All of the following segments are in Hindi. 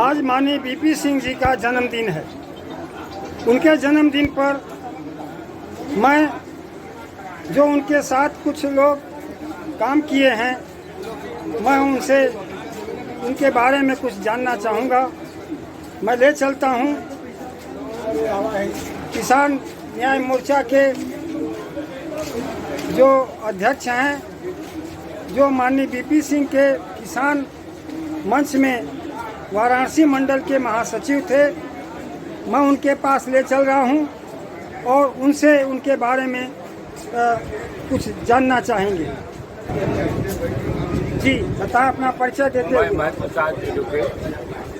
आज माननीय बीपी सिंह जी का जन्मदिन है। उनके जन्मदिन पर मैं जो उनके साथ कुछ लोग काम किए हैं, मैं उनसे उनके बारे में कुछ जानना चाहूँगा। मैं ले चलता हूँ किसान न्याय मोर्चा के जो अध्यक्ष हैं, जो माननीय बीपी सिंह के किसान मंच में वाराणसी मंडल के महासचिव थे। मैं उनके पास ले चल रहा हूं और उनसे उनके बारे में कुछ जानना चाहेंगे। जी बताएं, अपना परिचय देते हुए। मैं प्रसाद के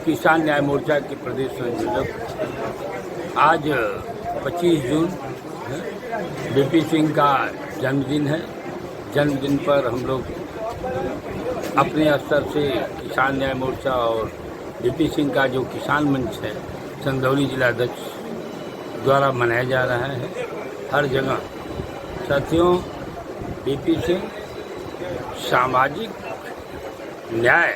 किसान न्याय मोर्चा के प्रदेश संयोजक। आज 25 जून बीपी सिंह का जन्मदिन है। जन्मदिन पर हम लोग अपने स्तर से किसान न्याय मोर्चा और बीपी सिंह का जो किसान मंच है चंदौली जिला अध्यक्ष द्वारा मनाया जा रहा है हर जगह। साथियों, बीपी सिंह सामाजिक न्याय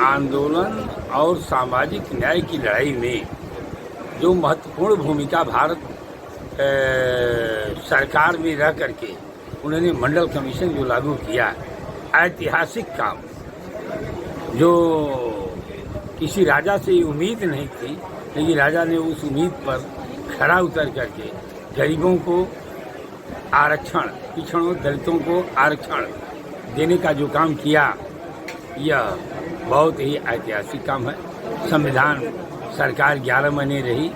आंदोलन और सामाजिक न्याय की लड़ाई में जो महत्वपूर्ण भूमिका भारत सरकार में रह करके उन्होंने मंडल कमीशन जो लागू किया, ऐतिहासिक काम, जो किसी राजा से उम्मीद नहीं थी, लेकिन राजा ने उस उम्मीद पर खरा उतर करके गरीबों को आरक्षण, पिछड़ों दलितों को आरक्षण देने का जो काम किया, यह बहुत ही ऐतिहासिक काम है। संविधान सरकार 11 महीने रही।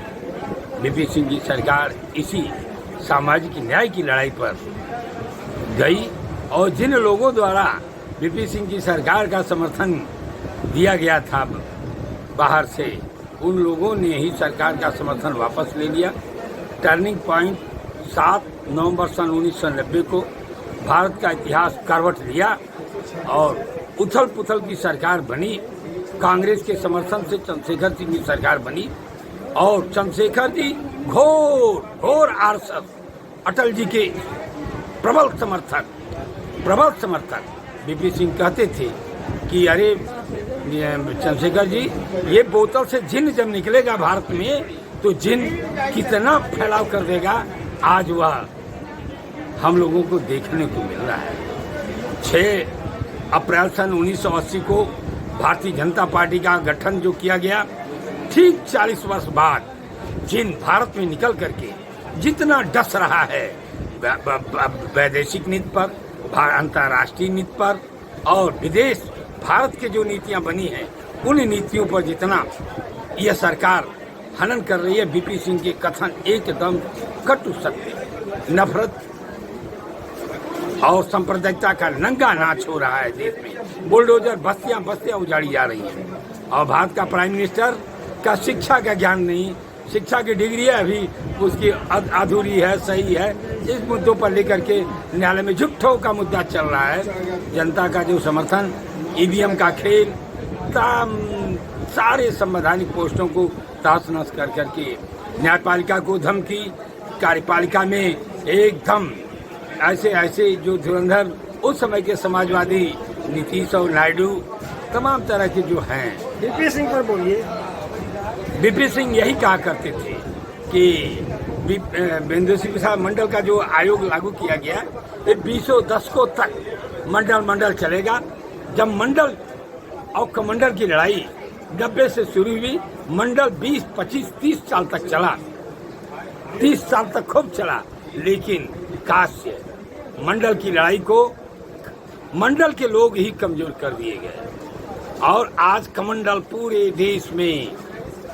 बीपी सिंह की सरकार इसी सामाजिक न्याय की लड़ाई पर गई और जिन लोगों द्वारा बीपी सिंह की सरकार का समर्थन दिया गया था बाहर से, उन लोगों ने ही सरकार का समर्थन वापस ले लिया। टर्निंग पॉइंट 7 नवंबर सन 1990 को भारत का इतिहास करवट लिया और उथल पुथल की सरकार बनी। कांग्रेस के समर्थन से चंद्रशेखर सिंह की सरकार बनी और चंद्रशेखर जी घोर आरएसएस, अटल जी के प्रबल समर्थक बीपी सिंह कहते थे कि अरे चंद्रशेखर जी, ये बोतल से जिन जब निकलेगा भारत में तो जिन कितना फैलाव कर देगा, आज वह हम लोगों को देखने को मिल रहा है। 6 अप्रैल सन 1980 को भारतीय जनता पार्टी का गठन जो किया गया, ठीक 40 वर्ष बाद जिन भारत में निकल करके जितना डस रहा है वैदेशिक नीति पर, अंतर्राष्ट्रीय नीति पर और विदेश भारत के जो नीतियां बनी हैं, उन नीतियों पर जितना यह सरकार हनन कर रही है, बीपी सिंह के कथन एकदम कटु सत्य, नफरत और सांप्रदायिकता का नंगा नाच हो रहा है देश में। बुलडोजर बस्तियां उजाड़ी जा रही हैं और भारत का प्राइम मिनिस्टर का शिक्षा का ज्ञान नहीं, शिक्षा की डिग्री अभी उसकी अधूरी है, सही है। इस मुद्दों पर लेकर के न्यायालय में झुट्ठों का मुद्दा चल रहा है। जनता का जो समर्थन, ईवीएम का खेल, सारे संवैधानिक पोस्टों को तहस नहस कर करके न्यायपालिका को धमकी, कार्यपालिका में एकदम ऐसे जो धुरंधर उस समय के समाजवादी नीतीश और नायडू तमाम तरह के जो हैं। बीपी सिंह पर बोलिए। बीपी सिंह यही कहा करते थे कि विंध्याचल विकास मंडल का जो आयोग लागू किया गया, ये 20 दशकों तक मंडल चलेगा। जब मंडल और कमंडल की लड़ाई 90 से शुरू हुई, मंडल 20, 25, 30 साल तक चला, 30 साल तक खूब चला, लेकिन काश्य मंडल की लड़ाई को मंडल के लोग ही कमजोर कर दिए गए और आज कमंडल पूरे देश में,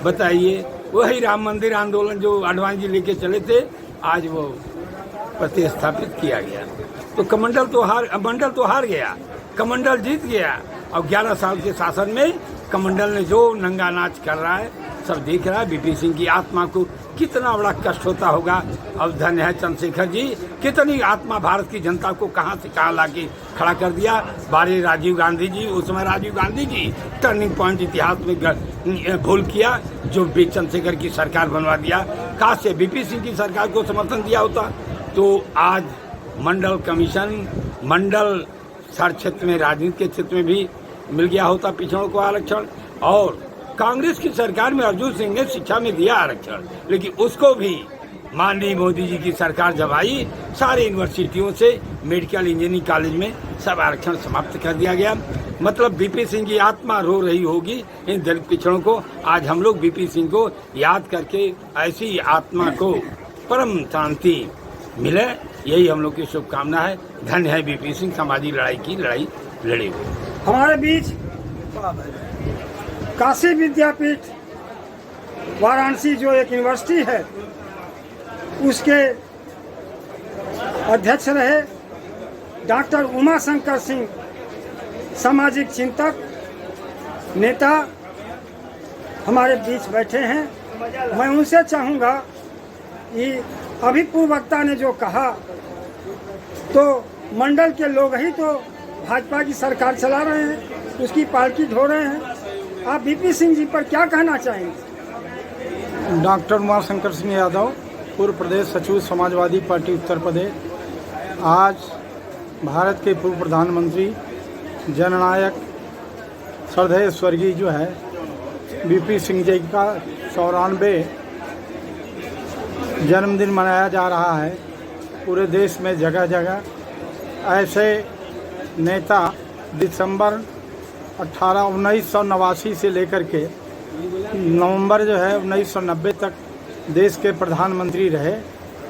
बताइए, वही राम मंदिर आंदोलन जो आडवाणी जी लेके चले थे, आज वो प्रतिस्थापित किया गया। तो मंडल तो हार गया, कमंडल जीत गया और 11 साल के शासन में कमंडल ने जो नंगा नाच कर रहा है सब देख रहा है। बीपी सिंह की आत्मा को कितना बड़ा कष्ट होता होगा। अब धन्य है चंद्रशेखर जी, कितनी आत्मा भारत की जनता को कहां से कहां लाके खड़ा कर दिया। बारे राजीव गांधी जी, उस समय राजीव गांधी जी टर्निंग पॉइंट इतिहास में भूल किया, जो चंद्रशेखर की सरकार बनवा दिया। काश से बीपी सिंह की सरकार को समर्थन दिया होता तो आज मंडल कमीशन, मंडल हर क्षेत्र में, राजनीति के क्षेत्र में भी मिल गया होता पिछड़ों को आरक्षण। और कांग्रेस की सरकार में अर्जुन सिंह ने शिक्षा में दिया आरक्षण, लेकिन उसको भी माननीय मोदी जी की सरकार जब आई, सारी यूनिवर्सिटियों से मेडिकल इंजीनियरिंग कॉलेज में सब आरक्षण समाप्त कर दिया गया। मतलब बीपी सिंह की आत्मा रो रही होगी इन दलित पिछड़ों को। आज हम लोग बीपी सिंह को याद करके ऐसी आत्मा को परम शांति मिले, यही हम लोग की शुभकामना है। धन्य है बीपी सिंह, सामाजिक लड़ाई की लड़ाई लड़े हुए। हमारे बीच काशी विद्यापीठ वाराणसी जो एक यूनिवर्सिटी है, उसके अध्यक्ष रहे डॉक्टर उमा शंकर सिंह, सामाजिक चिंतक नेता हमारे बीच बैठे हैं। मैं उनसे चाहूँगा कि अभी पूर्व वक्ता ने जो कहा, तो मंडल के लोग ही तो भाजपा की सरकार चला रहे हैं, उसकी पालकी ढो रहे हैं। आप बीपी सिंह जी पर क्या कहना चाहेंगे? डॉक्टर उमा शंकर सिंह यादव, पूर्व प्रदेश सचिव समाजवादी पार्टी उत्तर प्रदेश। आज भारत के पूर्व प्रधानमंत्री जननायक श्रद्धेय स्वर्गीय जो है बीपी सिंह जी का 94 जन्मदिन मनाया जा रहा है। पूरे देश में जगह जगह ऐसे नेता दिसंबर 1989 से लेकर के नवंबर जो है 1990 तक देश के प्रधानमंत्री रहे।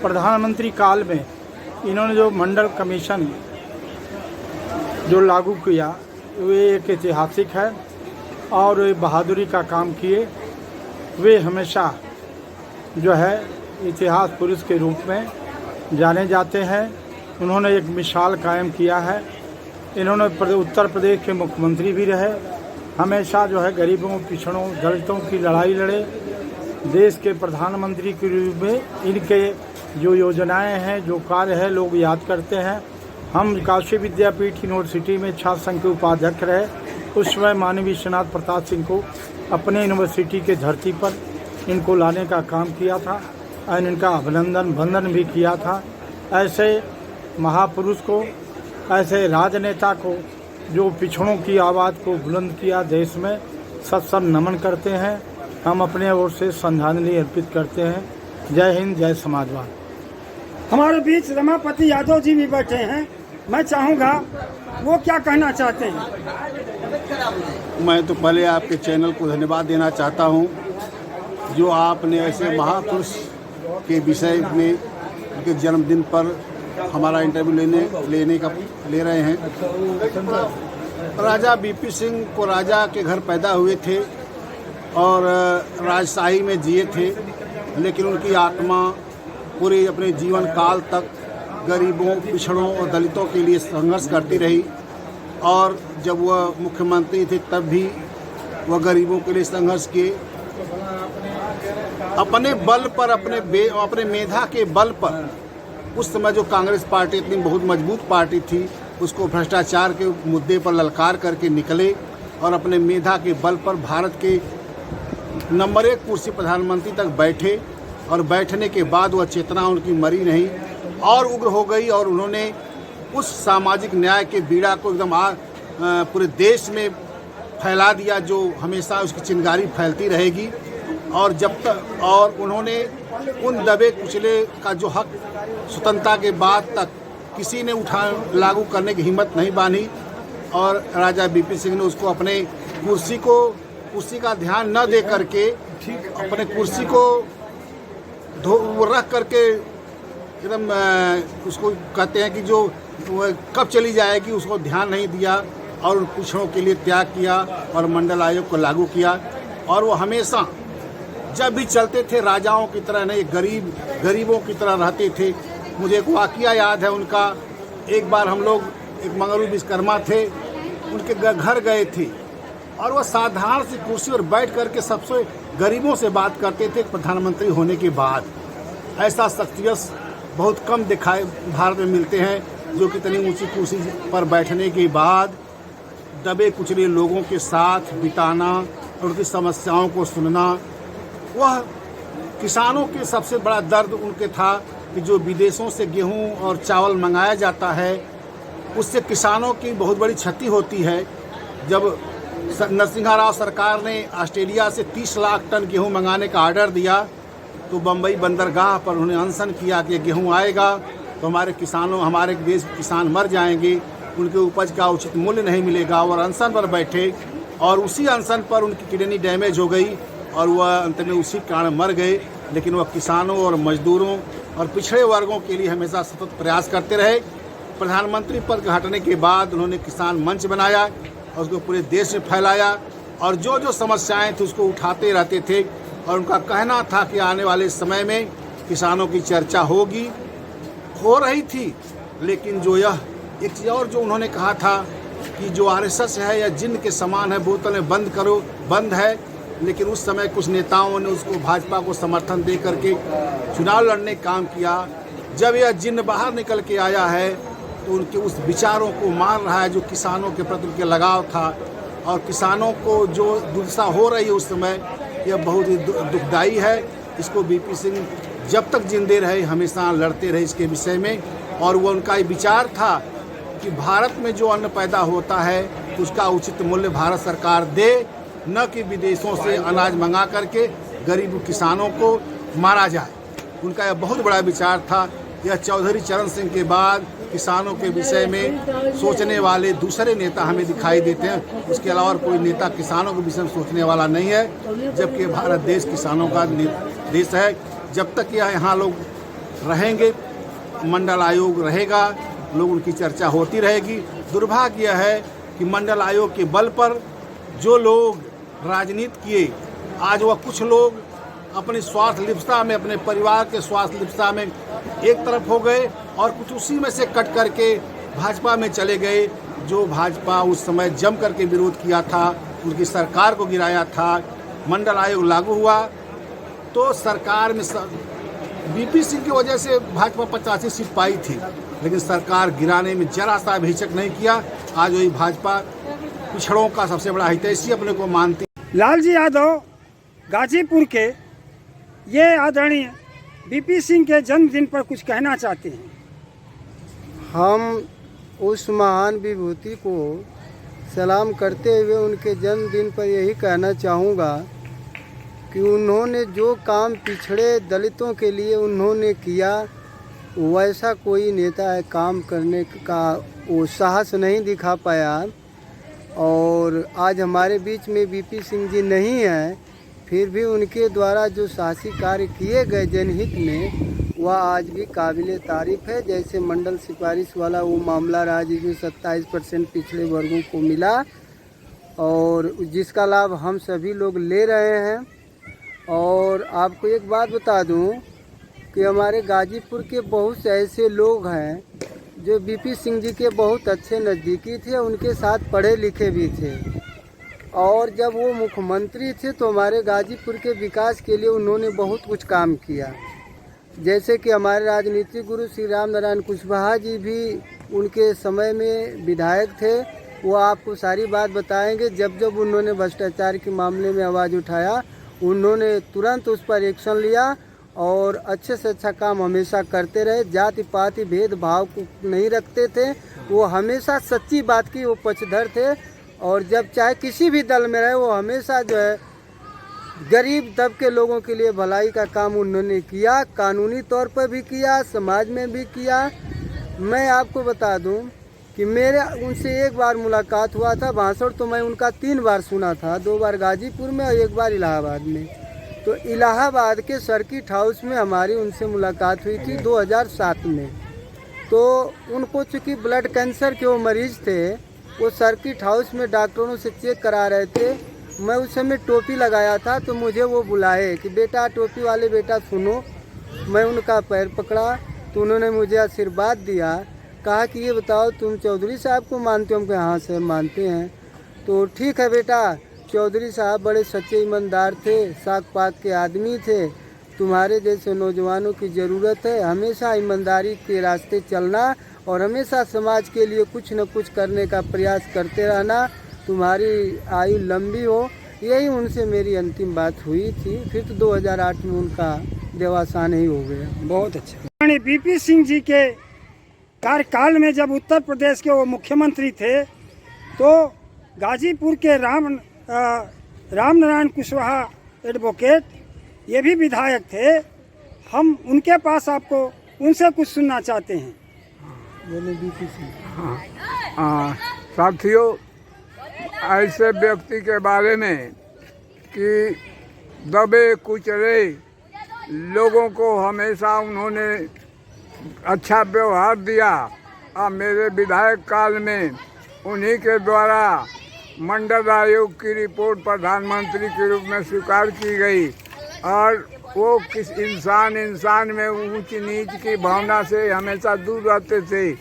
प्रधानमंत्री काल में इन्होंने जो मंडल कमीशन जो लागू किया, वे एक ऐतिहासिक है और वे बहादुरी का काम किए। वे हमेशा जो है इतिहास पुरुष के रूप में जाने जाते हैं। उन्होंने एक मिसाल कायम किया है। इन्होंने उत्तर प्रदेश के मुख्यमंत्री भी रहे। हमेशा जो है गरीबों, पिछड़ों, दलितों की लड़ाई लड़े। देश के प्रधानमंत्री के रूप में इनके जो योजनाएं हैं, जो कार्य है, लोग याद करते हैं। हम काशी विद्यापीठ यूनिवर्सिटी में छात्र संघ के उपाध्यक्ष रहे। उस समय माननीय विश्वनाथ प्रताप सिंह को अपने यूनिवर्सिटी के धरती पर इनको लाने का काम किया था और इनका अभिनंदन वंदन भी किया था। ऐसे महापुरुष को, ऐसे राजनेता को जो पिछड़ों की आवाज़ को बुलंद किया देश में, सब नमन करते हैं। हम अपने ओर से श्रद्धांजलि अर्पित करते हैं। जय हिंद, जय समाजवाद। हमारे बीच रमापति यादव जी भी बैठे हैं। मैं चाहूँगा वो क्या कहना चाहते हैं। मैं तो पहले आपके चैनल को धन्यवाद देना चाहता हूं, जो आपने ऐसे महापुरुष के विषय में उनके जन्मदिन पर हमारा इंटरव्यू ले रहे हैं। राजा बीपी सिंह को राजा के घर पैदा हुए थे और राजशाही में जिए थे, लेकिन उनकी आत्मा पूरे अपने जीवन काल तक गरीबों, पिछड़ों और दलितों के लिए संघर्ष करती रही। और जब वह मुख्यमंत्री थे तब भी वह गरीबों के लिए संघर्ष किए। अपने बल पर, अपने मेधा के बल पर, उस समय जो कांग्रेस पार्टी इतनी बहुत मजबूत पार्टी थी, उसको भ्रष्टाचार के मुद्दे पर ललकार करके निकले और अपने मेधा के बल पर भारत के नंबर 1 कुर्सी प्रधानमंत्री तक बैठे। और बैठने के बाद वह चेतना उनकी मरी नहीं और उग्र हो गई और उन्होंने उस सामाजिक न्याय के बीड़ा को एकदम पूरे देश में फैला दिया, जो हमेशा उसकी चिंगारी फैलती रहेगी। और जब तक और उन्होंने उन दबे कुचले का जो हक स्वतंत्रता के बाद तक किसी ने लागू करने की हिम्मत नहीं बांधी और राजा बीपी सिंह ने उसको अपने कुर्सी का ध्यान न दे करके अपने कुर्सी को रख करके एकदम उसको कहते हैं कि जो कब चली जाएगी उसको ध्यान नहीं दिया और उन पिछड़ों के लिए त्याग किया और मंडल आयोग को लागू किया। और वो हमेशा जब भी चलते थे राजाओं की तरह नहीं, गरीबों की तरह रहते थे। मुझे एक वाकया याद है उनका। एक बार हम लोग एक मंगलू विश्वकर्मा थे, उनके घर गए थे और वह साधारण सी कुर्सी पर बैठ करके सबसे गरीबों से बात करते थे प्रधानमंत्री होने के बाद। ऐसा शख्सियत बहुत कम दिखाए भारत में मिलते हैं, जो कितनी ऊंची कुर्सी पर बैठने के बाद दबे कुचले लोगों के साथ बिताना और उनकी समस्याओं को सुनना। वह किसानों के सबसे बड़ा दर्द उनके था कि जो विदेशों से गेहूं और चावल मंगाया जाता है, उससे किसानों की बहुत बड़ी क्षति होती है। जब नरसिंहा राव सरकार ने ऑस्ट्रेलिया से 30 लाख टन गेहूं मंगाने का ऑर्डर दिया, तो बम्बई बंदरगाह पर उन्होंने अनशन किया कि गेहूं आएगा तो हमारे किसानों, हमारे देश के किसान मर जाएंगे, उनके उपज का उचित मूल्य नहीं मिलेगा, और अनशन पर बैठे। और उसी अनशन पर उनकी किडनी डैमेज हो गई और वह अंत में उसी कारण मर गए। लेकिन वह किसानों और मजदूरों और पिछड़े वर्गों के लिए हमेशा सतत प्रयास करते रहे। प्रधानमंत्री पद के हटने के बाद उन्होंने किसान मंच बनाया और उसको पूरे देश में फैलाया, और जो जो समस्याएं थी उसको उठाते रहते थे। और उनका कहना था कि आने वाले समय में किसानों की चर्चा होगी, हो रही थी। लेकिन जो यह एक चीज़ और जो उन्होंने कहा था कि जो आरएसएस है या जिन के समान है, बोतलें बंद करो, बंद है। लेकिन उस समय कुछ नेताओं ने उसको, भाजपा को समर्थन दे करके चुनाव लड़ने का काम किया। जब यह जिन बाहर निकल के आया है तो उनके उस विचारों को मार रहा है जो किसानों के प्रति उनके लगाव था, और किसानों को जो दुर्दशा हो रही है उस समय, यह बहुत ही दुखदायी है। इसको बीपी सिंह जब तक जिंदे रहे हमेशा लड़ते रहे इसके विषय में। और वो उनका ये विचार था कि भारत में जो अन्न पैदा होता है उसका उचित मूल्य भारत सरकार दे, न कि विदेशों से अनाज मंगा करके गरीब किसानों को मारा जाए। उनका यह बहुत बड़ा विचार था। यह चौधरी चरण सिंह के बाद किसानों के विषय में सोचने वाले दूसरे नेता हमें दिखाई देते हैं। उसके अलावा कोई नेता किसानों के विषय में सोचने वाला नहीं है, जबकि भारत देश किसानों का देश है। जब तक यह यहाँ लोग रहेंगे, मंडल आयोग रहेगा, लोग उनकी चर्चा होती रहेगी। दुर्भाग्य यह है कि मंडल आयोग के बल पर जो लोग राजनीति किए, आज वह कुछ लोग अपनी स्वार्थ लिप्सता में, अपने परिवार के स्वार्थ लिप्सता में एक तरफ हो गए, और कुछ उसी में से कट करके भाजपा में चले गए। जो भाजपा उस समय जम करके विरोध किया था, उनकी सरकार को गिराया था। मंडल आयोग लागू हुआ तो सरकार में बीपी सिंह की वजह से भाजपा 85 सीट पाई थी, लेकिन सरकार गिराने में जरा सा भी हिचक नहीं किया। आज वही भाजपा पिछड़ों का सबसे बड़ा हितैषी अपने को मानती। लालजी यादव गाजीपुर के ये आदरणीय बीपी सिंह के जन्मदिन पर कुछ कहना चाहते हैं। हम उस महान विभूति को सलाम करते हुए उनके जन्मदिन पर यही कहना चाहूँगा कि उन्होंने जो काम पिछड़े दलितों के लिए उन्होंने किया, वैसा कोई नेता है काम करने का वो साहस नहीं दिखा पाया। और आज हमारे बीच में बीपी सिंह जी नहीं हैं, फिर भी उनके द्वारा जो साहसी कार्य किए गए जनहित में, वह आज भी काबिल तारीफ है। जैसे मंडल सिफारिश वाला वो मामला रहा जिसमें 27% पिछड़े वर्गों को मिला, और जिसका लाभ हम सभी लोग ले रहे हैं। और आपको एक बात बता दूं कि हमारे गाजीपुर के बहुत से ऐसे लोग हैं जो बीपी सिंह जी के बहुत अच्छे नज़दीकी थे, उनके साथ पढ़े लिखे भी थे। और जब वो मुख्यमंत्री थे तो हमारे गाजीपुर के विकास के लिए उन्होंने बहुत कुछ काम किया। जैसे कि हमारे राजनीतिक गुरु श्री राम नारायण कुशवाहा जी भी उनके समय में विधायक थे। वो आपको सारी बात बताएंगे। जब जब उन्होंने भ्रष्टाचार के मामले में आवाज़ उठाया, उन्होंने तुरंत उस पर एक्शन लिया और अच्छे से अच्छा काम हमेशा करते रहे। जाति पाति भेदभाव को नहीं रखते थे, वो हमेशा सच्ची बात की वो पक्षधर थे। और जब चाहे किसी भी दल में रहे, वो हमेशा जो है गरीब तबके लोगों के लिए भलाई का काम उन्होंने किया, कानूनी तौर पर भी किया, समाज में भी किया। मैं आपको बता दूं कि मेरे उनसे एक बार मुलाकात हुआ था। भाषण तो मैं उनका 3 बार सुना था, 2 बार गाजीपुर में और 1 बार इलाहाबाद में। तो इलाहाबाद के सर्किट हाउस में हमारी उनसे मुलाकात हुई थी 2007 में। तो उनको चूँकि ब्लड कैंसर के वो मरीज़ थे, वो सर्किट हाउस में डॉक्टरों से चेक करा रहे थे। मैं उस समय टोपी लगाया था, तो मुझे वो बुलाए कि बेटा, टोपी वाले बेटा सुनो। मैं उनका पैर पकड़ा तो उन्होंने मुझे आशीर्वाद दिया। कहा कि ये बताओ, तुम चौधरी साहब को मानते हो? हम कहे हाँ सर मानते हैं। तो ठीक है बेटा, चौधरी साहब बड़े सच्चे ईमानदार थे, साग पात के आदमी थे। तुम्हारे जैसे नौजवानों की ज़रूरत है। हमेशा ईमानदारी के रास्ते चलना और हमेशा समाज के लिए कुछ न कुछ करने का प्रयास करते रहना। तुम्हारी आयु लंबी हो। यही उनसे मेरी अंतिम बात हुई थी। फिर तो 2008 में उनका देवासान ही हो गया। बहुत अच्छा। बीपी सिंह जी के कार्यकाल में जब उत्तर प्रदेश के वो मुख्यमंत्री थे, तो गाजीपुर के रामनारायण कुशवाहा एडवोकेट, ये भी विधायक थे। हम उनके पास आपको उनसे कुछ सुनना चाहते हैं। साथियों, ऐसे व्यक्ति के बारे में कि दबे कुचले लोगों को हमेशा उन्होंने अच्छा व्यवहार दिया और मेरे विधायक काल में उन्हीं के द्वारा मंडल आयोग की रिपोर्ट प्रधानमंत्री के रूप में स्वीकार की गई और वो किस इंसान में ऊंच नीच की भावना से हमेशा दूर रहते थे।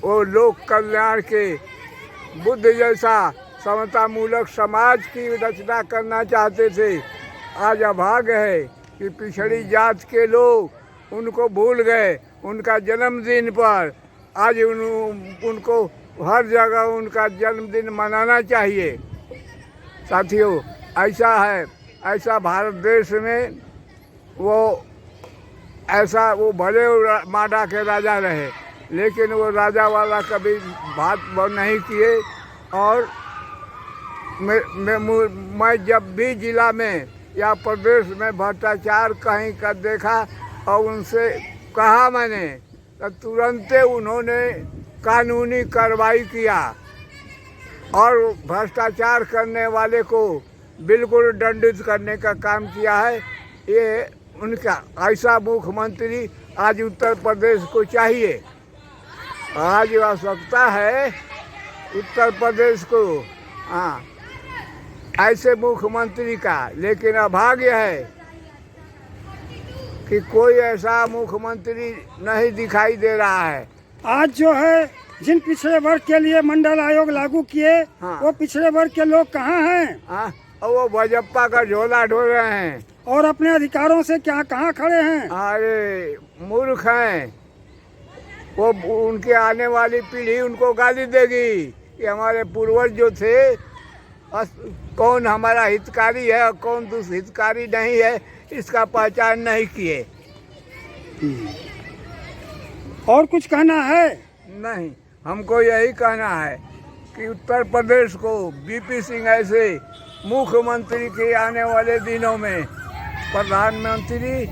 वो लोक कल्याण के बुद्ध जैसा समतामूलक समाज की रचना करना चाहते थे। आज अभाग्य है कि पिछड़ी जात के लोग उनको भूल गए। उनका जन्मदिन पर आज उनको हर जगह उनका जन्मदिन मनाना चाहिए। साथियों, ऐसा है, ऐसा भारत देश में वो भले माडा के राजा रहे, लेकिन वो राजा वाला कभी बात नहीं किए। और मैं जब भी जिला में या प्रदेश में भ्रष्टाचार कहीं का देखा और उनसे कहा मैंने, तो तुरंत उन्होंने कानूनी कार्रवाई किया और भ्रष्टाचार करने वाले को बिल्कुल दंडित करने का काम किया है। ये उनका ऐसा मुख्यमंत्री आज उत्तर प्रदेश को चाहिए। आज आवश्यकता है उत्तर प्रदेश को ऐसे मुख्यमंत्री का, लेकिन अभाग्य है कि कोई ऐसा मुख्यमंत्री नहीं दिखाई दे रहा है। आज जो है जिन पिछड़े वर्ग के लिए मंडल आयोग लागू किए, वो पिछड़े वर्ग के लोग कहाँ हैं? और वो भाजपा का झोला ढो रहे हैं और अपने अधिकारों से कहाँ खड़े हैं? अरे मूर्ख हैं वो। उनके आने वाली पीढ़ी उनको गाली देगी कि हमारे पूर्वज जो थे, कौन हमारा हितकारी है और कौन दुष्हितकारी नहीं है, इसका पहचान नहीं किए। और कुछ कहना है? नहीं, हमको यही कहना है कि उत्तर प्रदेश को बीपी सिंह ऐसे मुख्यमंत्री के आने वाले दिनों में प्रधानमंत्री